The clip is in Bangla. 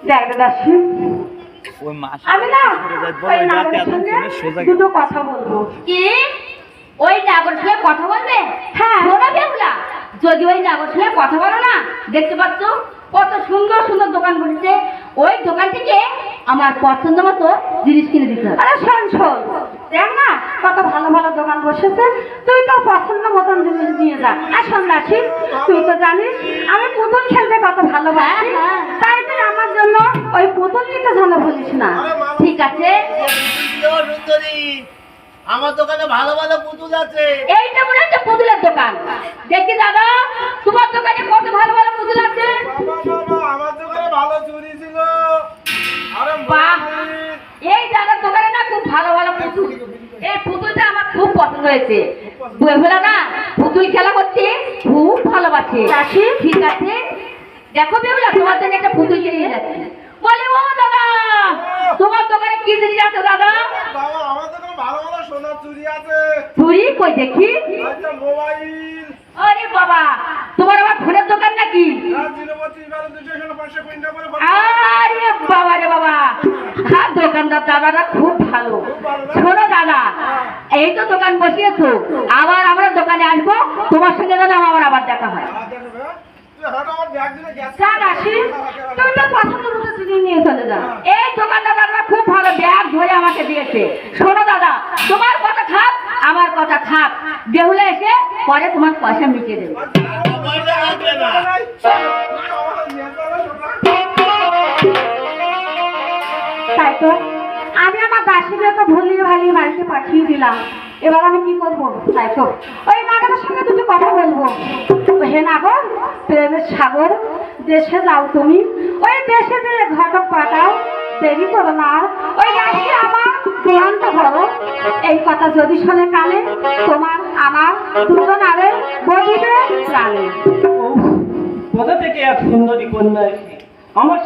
দেখ দাসী, আমি না ওই নাগরের সঙ্গে দুটো কথা বলবো। কি ওই নাগর সঙ্গে কথা বলবে? হ্যাঁ। শোনো বেহুলা, যদি ওই নাগর সঙ্গে কথা বলো না, দেখতে পাচ্ছ কত সুন্দর সুন্দর দোকান বসেছে, ওই দোকান থেকে আমার পছন্দ মতো জিনিস কিনে দিতে হবে। আরে শোন শোন, দেখ না কত ভালো ভালো দোকান বসেছে, তুই তো পছন্দ মতন জিনিস নিয়ে যা। আর শোন দাসী, তুই তো জানিস আমি পুতুল খেলতে কত ভালোবাসি, তাই তুই আমার জন্য ওই পুতুল নিতে যেন বলিস না। ঠিক আছে, আমার দোকানে ভালো ভালো পুতুল আছে। এইটা মনে হচ্ছে পুতুলের দোকান। দেখি দাদা, তোমার দোকানে কত ভালো ভালো পুতুল আছে। আমার দোকানে ভালো চুরি ছিল। আরে বাহ, এই দাদার দোকানে না খুব ভালো ভালো পুতুল। এই পুতুলটা আমার খুব পছন্দ হয়েছে। বেহুলা না পুতুল খেলা করতে খুব ভালোবাসে। দাসী, ঠিক আছে, দেখো বেহুলা, তোমার জন্য একটা পুতুল কিনে নিয়ে যাচ্ছি। বলে ও দাদা, তোমার দোকানে কি জিনিস আছে দাদা? বাবা, আমার দোকানে ভালো ভালো সোনার চুরি আছে। চুরি কই দেখি। আচ্ছা, মোবাইল। আরে বাবা, তোমার আবার ফোনের দোকান নাকি? আরে বাবা রে বাবা, হ্যাঁ দোকানদার দাদারা খুব ভালো। শোনো দাদা, এই তো দোকান বসিয়েছো, আবার আমরা দোকানে আসবো, তোমার সঙ্গে যেন আমার আবার দেখা হয়। যা দাসী, তুই তো পছন্দ মতো জিনিস নিয়ে চলে যা। এই দোকানদার দাদারা খুব ভালো, ব্যাগ ধরে আমাকে দিয়েছে। শোনো দাদা, তোমার কথা থাক, আমার কথা থাক, বেহুলা এসে পরে তোমার পয়সা মিটিয়ে দেবে। তাই তো আমি আমার দাসীকে তো ভুলিয়ে ভালিয়ে বাড়িতে পাঠিয়ে দিলাম। এবার আমি কি করবো? তাই তো ওই নাগরের সঙ্গে দুটো কথা বলবো। হে নাগর, প্রেমের সাগর, দেশে যাও তুমি, ওই দেশে যে ঘটক পাঠাও, দেরি করো না। ওই দাসী আমার ক্লান্ত করো, এই কথা যদি শোনে কানে, তোমার আমার দুজনারে বলিবে প্রাণে। কোথা থেকে এক সুন্দরী কন্যা এসে আমার